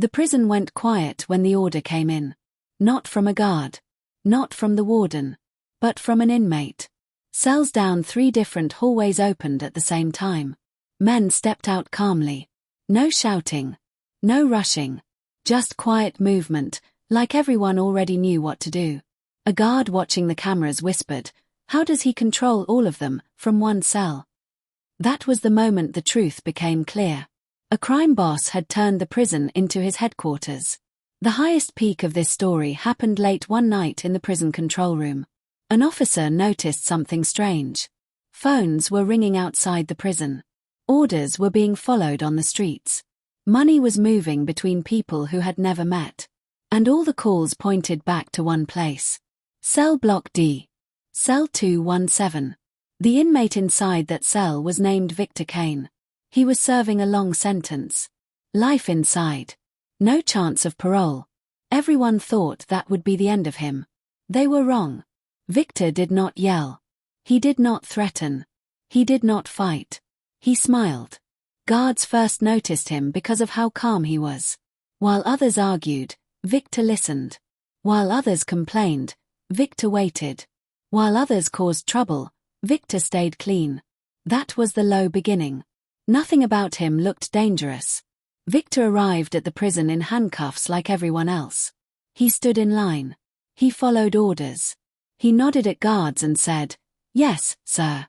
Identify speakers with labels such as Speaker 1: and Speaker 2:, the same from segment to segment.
Speaker 1: The prison went quiet when the order came in. Not from a guard. Not from the warden. But from an inmate. Cells down 3 different hallways opened at the same time. Men stepped out calmly. No shouting. No rushing. Just quiet movement, like everyone already knew what to do. A guard watching the cameras whispered, "How does he control all of them, from one cell?" That was the moment the truth became clear. A crime boss had turned the prison into his headquarters. The highest peak of this story happened late one night in the prison control room. An officer noticed something strange. Phones were ringing outside the prison. Orders were being followed on the streets. Money was moving between people who had never met. And all the calls pointed back to one place. Cell Block D. Cell 217. The inmate inside that cell was named Victor Kane. He was serving a long sentence. Life inside. No chance of parole. Everyone thought that would be the end of him. They were wrong. Victor did not yell. He did not threaten. He did not fight. He smiled. Guards first noticed him because of how calm he was. While others argued, Victor listened. While others complained, Victor waited. While others caused trouble, Victor stayed clean. That was the low beginning. Nothing about him looked dangerous. Victor arrived at the prison in handcuffs like everyone else. He stood in line. He followed orders. He nodded at guards and said, "Yes, sir."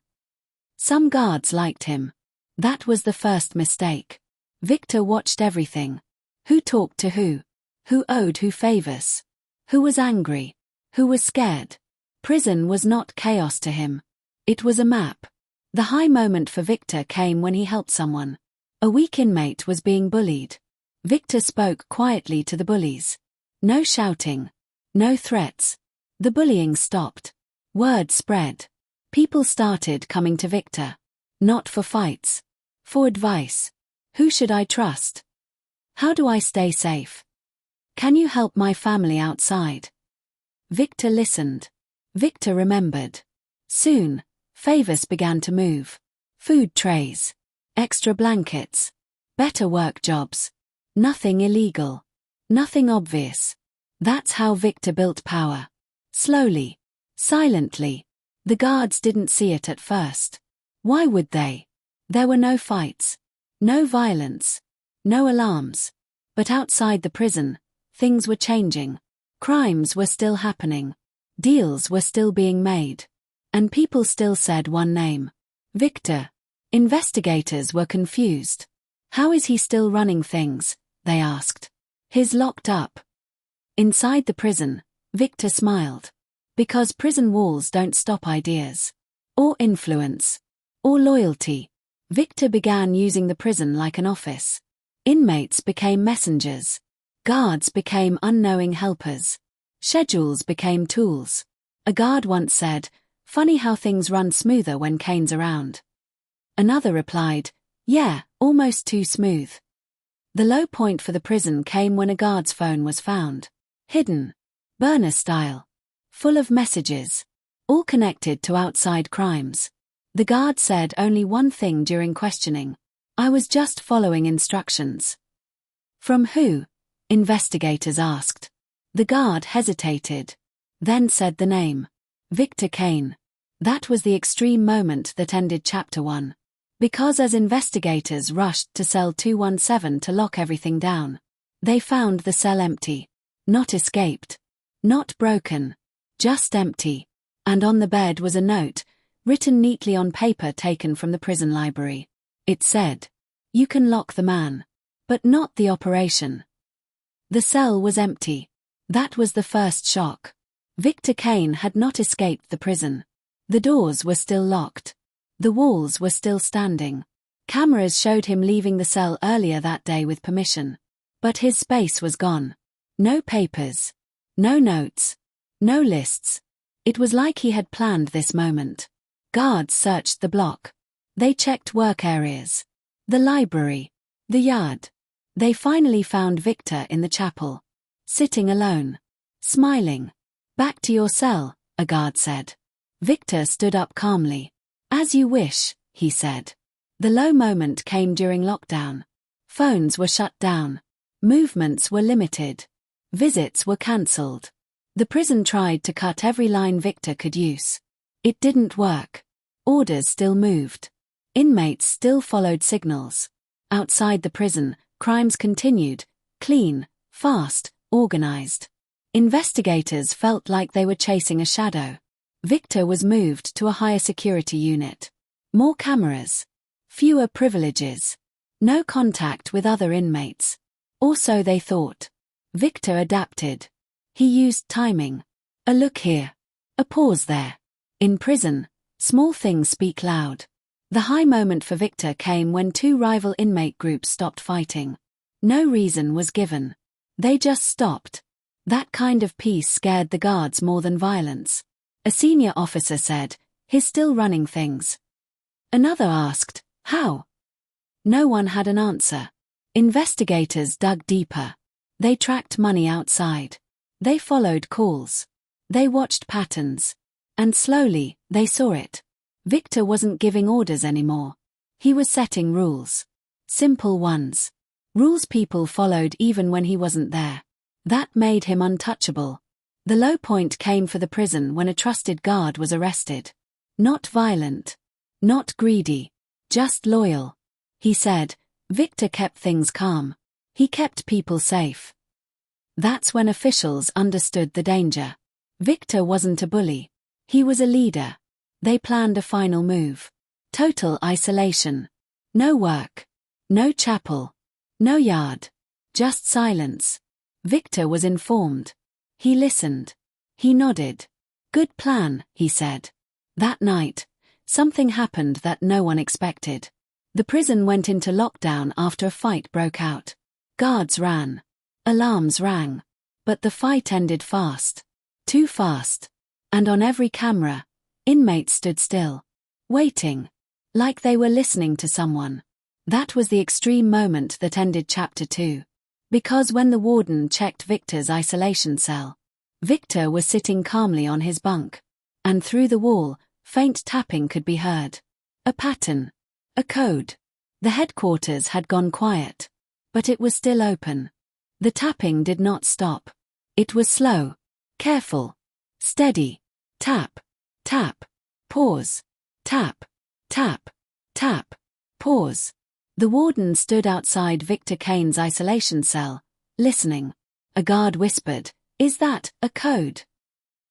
Speaker 1: Some guards liked him. That was the first mistake. Victor watched everything. Who talked to who? Who owed who favors? Who was angry? Who was scared? Prison was not chaos to him. It was a map. The high moment for Victor came when he helped someone. A weak inmate was being bullied. Victor spoke quietly to the bullies. No shouting. No threats. The bullying stopped. Word spread. People started coming to Victor. Not for fights. For advice. Who should I trust? How do I stay safe? Can you help my family outside? Victor listened. Victor remembered. Soon, favors began to move. Food trays. Extra blankets. Better work jobs. Nothing illegal. Nothing obvious. That's how Victor built power. Slowly. Silently. The guards didn't see it at first. Why would they? There were no fights. No violence. No alarms. But outside the prison, things were changing. Crimes were still happening. Deals were still being made. And people still said one name. Victor. Investigators were confused. How is he still running things? They asked. He's locked up. Inside the prison, Victor smiled. Because prison walls don't stop ideas. Or influence. Or loyalty. Victor began using the prison like an office. Inmates became messengers. Guards became unknowing helpers. Schedules became tools. A guard once said, "Funny how things run smoother when Kane's around." Another replied, "Yeah, almost too smooth." The low point for the prison came when a guard's phone was found. Hidden. Burner style. Full of messages. All connected to outside crimes. The guard said only one thing during questioning. "I was just following instructions." From who? Investigators asked. The guard hesitated. Then said the name. Victor Kane. That was the extreme moment that ended Chapter 1. Because as investigators rushed to cell 217 to lock everything down, they found the cell empty. Not escaped. Not broken. Just empty. And on the bed was a note, written neatly on paper taken from the prison library. It said, "You can lock the man. But not the operation." The cell was empty. That was the first shock. Victor Kane had not escaped the prison. The doors were still locked. The walls were still standing. Cameras showed him leaving the cell earlier that day with permission. But his space was gone. No papers. No notes. No lists. It was like he had planned this moment. Guards searched the block. They checked work areas. The library. The yard. They finally found Victor in the chapel. Sitting alone. Smiling. "Back to your cell," a guard said. Victor stood up calmly. "As you wish," he said. The low moment came during lockdown. Phones were shut down. Movements were limited. Visits were cancelled. The prison tried to cut every line Victor could use. It didn't work. Orders still moved. Inmates still followed signals. Outside the prison, crimes continued, clean, fast, organized. Investigators felt like they were chasing a shadow. Victor was moved to a higher security unit. More cameras. Fewer privileges. No contact with other inmates. Or so they thought. Victor adapted. He used timing. A look here. A pause there. In prison, small things speak loud. The high moment for Victor came when two rival inmate groups stopped fighting. No reason was given. They just stopped. That kind of peace scared the guards more than violence. A senior officer said, "He's still running things." Another asked, "How?" No one had an answer. Investigators dug deeper. They tracked money outside. They followed calls. They watched patterns. And slowly, they saw it. Victor wasn't giving orders anymore. He was setting rules. Simple ones. Rules people followed even when he wasn't there. That made him untouchable. The low point came for the prison when a trusted guard was arrested. Not violent. Not greedy. Just loyal. He said, Victor kept things calm. He kept people safe. That's when officials understood the danger. Victor wasn't a bully. He was a leader. They planned a final move. Total isolation. No work. No chapel. No yard. Just silence. Victor was informed. He listened. He nodded. Good plan, he said. That night, something happened that no one expected. The prison went into lockdown after a fight broke out. Guards ran. Alarms rang. But the fight ended fast. Too fast. And on every camera, inmates stood still. Waiting. Like they were listening to someone. That was the extreme moment that ended Chapter 2. Because when the warden checked Victor's isolation cell, Victor was sitting calmly on his bunk. And through the wall, faint tapping could be heard. A pattern. A code. The headquarters had gone quiet. But it was still open. The tapping did not stop. It was slow. Careful. Steady. Tap. Tap. Pause. Tap. Tap. Tap. Pause. The warden stood outside Victor Kane's isolation cell, listening. A guard whispered, "Is that a code?"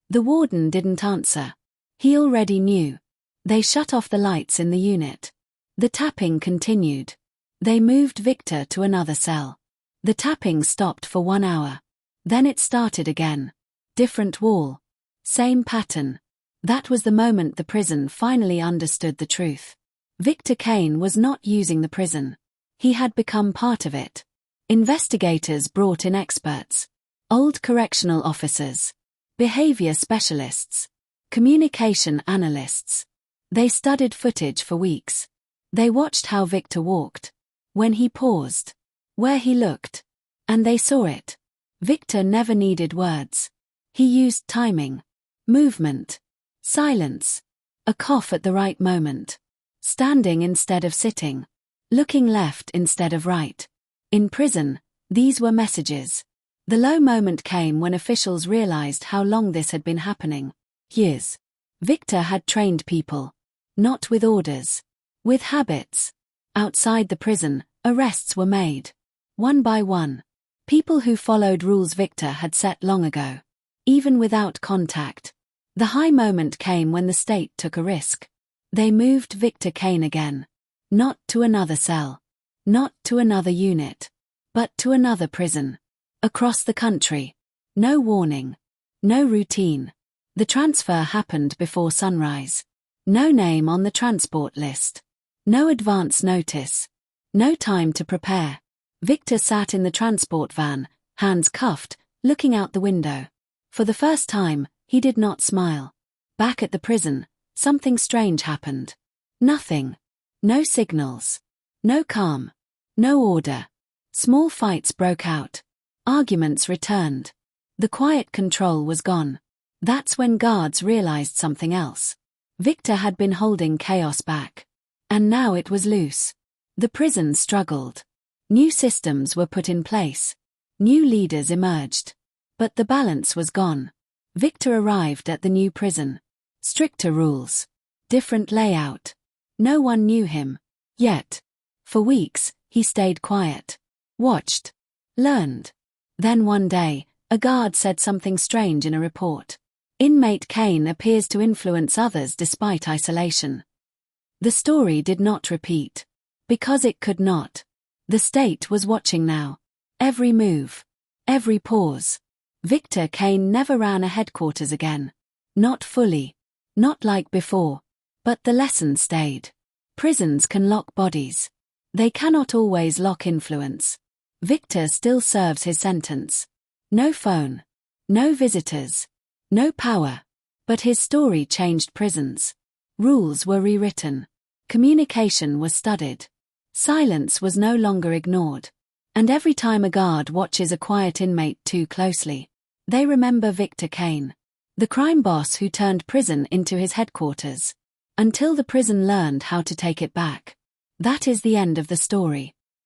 Speaker 1: The warden didn't answer. He already knew. They shut off the lights in the unit. The tapping continued. They moved Victor to another cell. The tapping stopped for 1 hour. Then it started again. Different wall. Same pattern. That was the moment the prison finally understood the truth. Victor Kane was not using the prison. He had become part of it. Investigators brought in experts. Old correctional officers. Behavior specialists. Communication analysts. They studied footage for weeks. They watched how Victor walked. When he paused. Where he looked. And they saw it. Victor never needed words. He used timing. Movement. Silence. A cough at the right moment. Standing instead of sitting. Looking left instead of right. In prison, these were messages. The low moment came when officials realized how long this had been happening. Years. Victor had trained people. Not with orders. With habits. Outside the prison, arrests were made. One by one. People who followed rules Victor had set long ago. Even without contact. The high moment came when the state took a risk. They moved Victor Kane again. Not to another cell. Not to another unit. But to another prison. Across the country. No warning. No routine. The transfer happened before sunrise. No name on the transport list. No advance notice. No time to prepare. Victor sat in the transport van, hands cuffed, looking out the window. For the first time, he did not smile. Back at the prison, something strange happened. Nothing. No signals. No calm. No order. Small fights broke out. Arguments returned. The quiet control was gone. That's when guards realized something else. Victor had been holding chaos back. And now it was loose. The prison struggled. New systems were put in place. New leaders emerged. But the balance was gone. Victor arrived at the new prison. Stricter rules. Different layout. No one knew him. Yet. For weeks, he stayed quiet. Watched. Learned. Then one day, a guard said something strange in a report. Inmate Kane appears to influence others despite isolation. The story did not repeat. Because it could not. The state was watching now. Every move. Every pause. Victor Kane never ran a headquarters again. Not fully. Not like before. But the lesson stayed. Prisons can lock bodies. They cannot always lock influence. Victor still serves his sentence. No phone. No visitors. No power. But his story changed prisons. Rules were rewritten. Communication was studied. Silence was no longer ignored. And every time a guard watches a quiet inmate too closely, they remember Victor Kane, the crime boss who turned prison into his headquarters. Until the prison learned how to take it back. That is the end of the story.